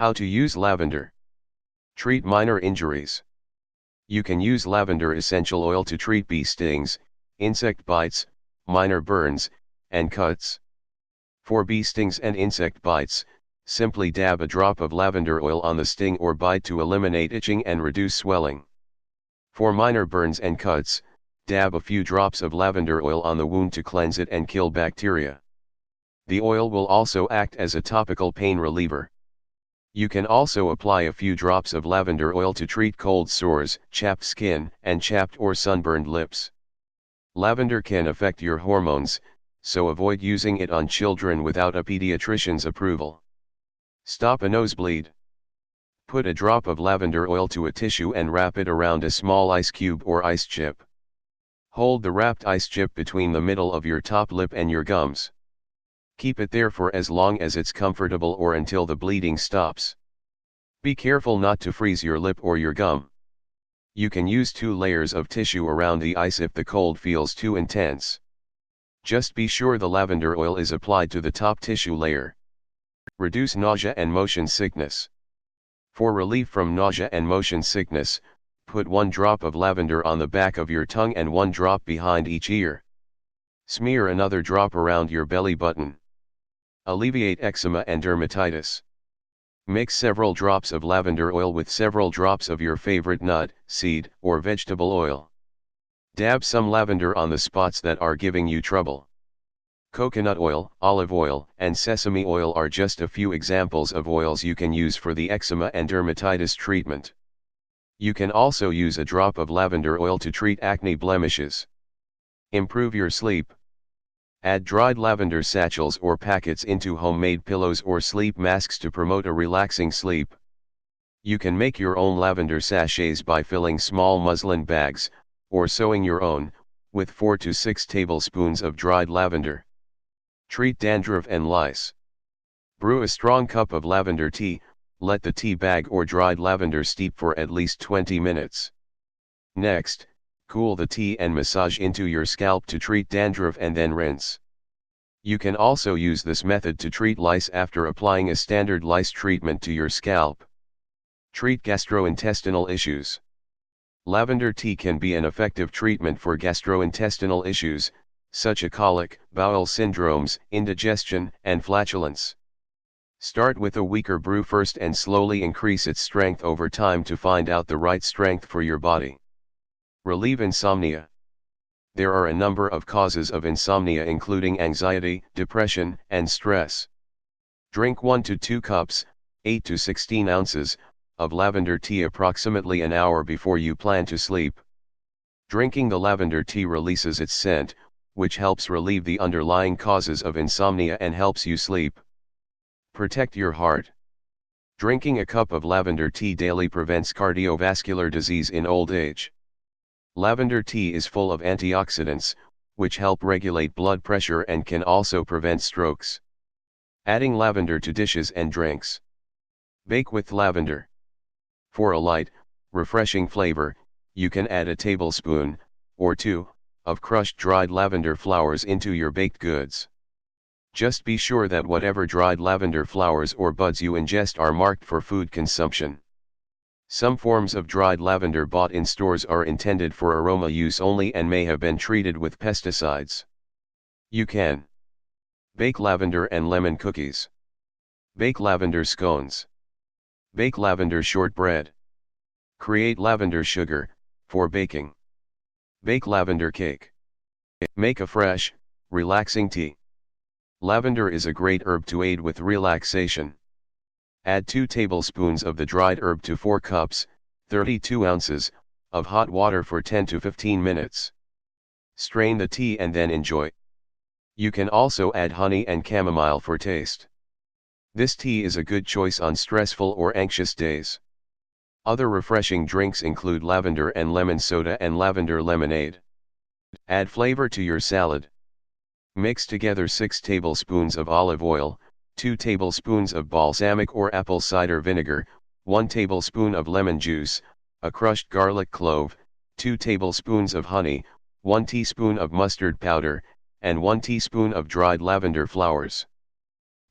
How to use lavender. Treat minor injuries. You can use lavender essential oil to treat bee stings, insect bites, minor burns, and cuts. For bee stings and insect bites, simply dab a drop of lavender oil on the sting or bite to eliminate itching and reduce swelling. For minor burns and cuts, dab a few drops of lavender oil on the wound to cleanse it and kill bacteria. The oil will also act as a topical pain reliever. You can also apply a few drops of lavender oil to treat cold sores, chapped skin, and chapped or sunburned lips. Lavender can affect your hormones, so avoid using it on children without a pediatrician's approval. Stop a nosebleed. Put a drop of lavender oil to a tissue and wrap it around a small ice cube or ice chip. Hold the wrapped ice chip between the middle of your top lip and your gums. Keep it there for as long as it's comfortable or until the bleeding stops. Be careful not to freeze your lip or your gum. You can use 2 layers of tissue around the ice if the cold feels too intense. Just be sure the lavender oil is applied to the top tissue layer. Reduce nausea and motion sickness. For relief from nausea and motion sickness, put 1 drop of lavender on the back of your tongue and 1 drop behind each ear. Smear another drop around your belly button. Alleviate eczema and dermatitis. Mix several drops of lavender oil with several drops of your favorite nut, seed, or vegetable oil. Dab some lavender on the spots that are giving you trouble. Coconut oil, olive oil, and sesame oil are just a few examples of oils you can use for the eczema and dermatitis treatment. You can also use a drop of lavender oil to treat acne blemishes. Improve your sleep. Add dried lavender satchels or packets into homemade pillows or sleep masks to promote a relaxing sleep. You can make your own lavender sachets by filling small muslin bags, or sewing your own, with 4 to 6 tablespoons of dried lavender. Treat dandruff and lice. Brew a strong cup of lavender tea, let the tea bag or dried lavender steep for at least 20 minutes. Next, cool the tea and massage into your scalp to treat dandruff and then rinse. You can also use this method to treat lice after applying a standard lice treatment to your scalp. Treat gastrointestinal issues. Lavender tea can be an effective treatment for gastrointestinal issues, such as colic, bowel syndromes, indigestion, and flatulence. Start with a weaker brew first and slowly increase its strength over time to find out the right strength for your body. Relieve insomnia. There are a number of causes of insomnia including anxiety, depression, and stress. Drink 1 to 2 cups, 8 to 16 ounces, of lavender tea approximately an hour before you plan to sleep. Drinking the lavender tea releases its scent, which helps relieve the underlying causes of insomnia and helps you sleep. Protect your heart. Drinking a cup of lavender tea daily prevents cardiovascular disease in old age. Lavender tea is full of antioxidants, which help regulate blood pressure and can also prevent strokes. Adding lavender to dishes and drinks. Bake with lavender. For a light, refreshing flavor, you can add a tablespoon, or 2, of crushed dried lavender flowers into your baked goods. Just be sure that whatever dried lavender flowers or buds you ingest are marked for food consumption. Some forms of dried lavender bought in stores are intended for aroma use only and may have been treated with pesticides. You can bake lavender and lemon cookies. Bake lavender scones. Bake lavender shortbread. Create lavender sugar, for baking. Bake lavender cake. Make a fresh, relaxing tea. Lavender is a great herb to aid with relaxation. Add 2 tablespoons of the dried herb to 4 cups, 32 ounces, of hot water for 10 to 15 minutes. Strain the tea and then enjoy. You can also add honey and chamomile for taste. This tea is a good choice on stressful or anxious days. Other refreshing drinks include lavender and lemon soda and lavender lemonade. Add flavor to your salad. Mix together 6 tablespoons of olive oil, 2 tablespoons of balsamic or apple cider vinegar, 1 tablespoon of lemon juice, a crushed garlic clove, 2 tablespoons of honey, 1 teaspoon of mustard powder, and 1 teaspoon of dried lavender flowers.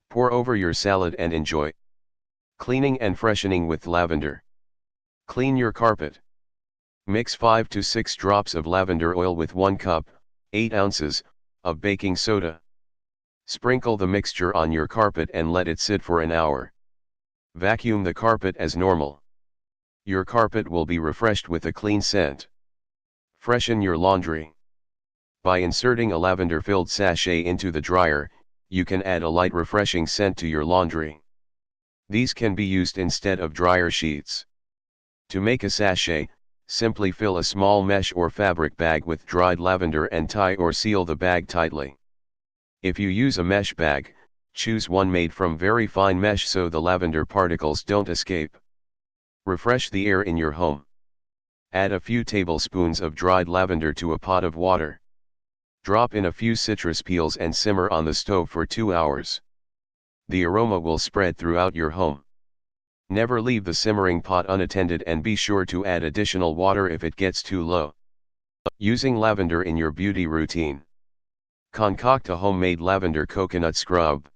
Pour over your salad and enjoy. Cleaning and freshening with lavender. Clean your carpet. Mix 5 to 6 drops of lavender oil with 1 cup, 8 ounces, of baking soda. Sprinkle the mixture on your carpet and let it sit for an hour. Vacuum the carpet as normal. Your carpet will be refreshed with a clean scent. Freshen your laundry. By inserting a lavender-filled sachet into the dryer, you can add a light refreshing scent to your laundry. These can be used instead of dryer sheets. To make a sachet, simply fill a small mesh or fabric bag with dried lavender and tie or seal the bag tightly. If you use a mesh bag, choose one made from very fine mesh so the lavender particles don't escape. Refresh the air in your home. Add a few tablespoons of dried lavender to a pot of water. Drop in a few citrus peels and simmer on the stove for 2 hours. The aroma will spread throughout your home. Never leave the simmering pot unattended and be sure to add additional water if it gets too low. Using lavender in your beauty routine. Concoct a homemade lavender coconut scrub.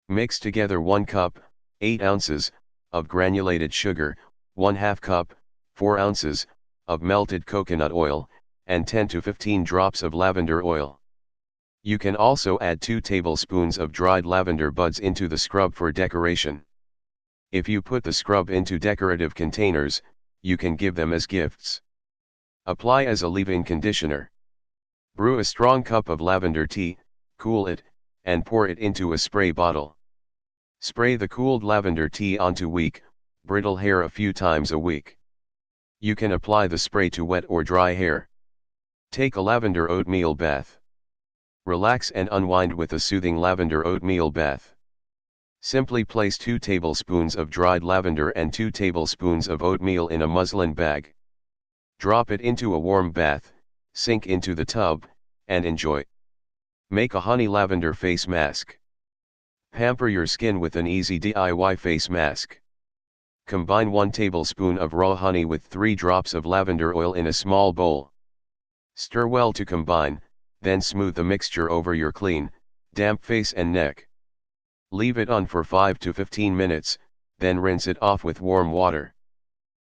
Mix together 1 cup, 8 ounces, of granulated sugar, 1/2 cup, 4 ounces, of melted coconut oil, and 10 to 15 drops of lavender oil. You can also add 2 tablespoons of dried lavender buds into the scrub for decoration. If you put the scrub into decorative containers, you can give them as gifts. Apply as a leave-in conditioner. Brew a strong cup of lavender tea, cool it, and pour it into a spray bottle. Spray the cooled lavender tea onto weak, brittle hair a few times a week. You can apply the spray to wet or dry hair. Take a lavender oatmeal bath. Relax and unwind with a soothing lavender oatmeal bath. Simply place 2 tablespoons of dried lavender and 2 tablespoons of oatmeal in a muslin bag. Drop it into a warm bath, sink into the tub, and enjoy. Make a honey lavender face mask. Pamper your skin with an easy DIY face mask. Combine 1 tablespoon of raw honey with 3 drops of lavender oil in a small bowl. Stir well to combine, then smooth the mixture over your clean, damp face and neck. Leave it on for 5 to 15 minutes, then rinse it off with warm water.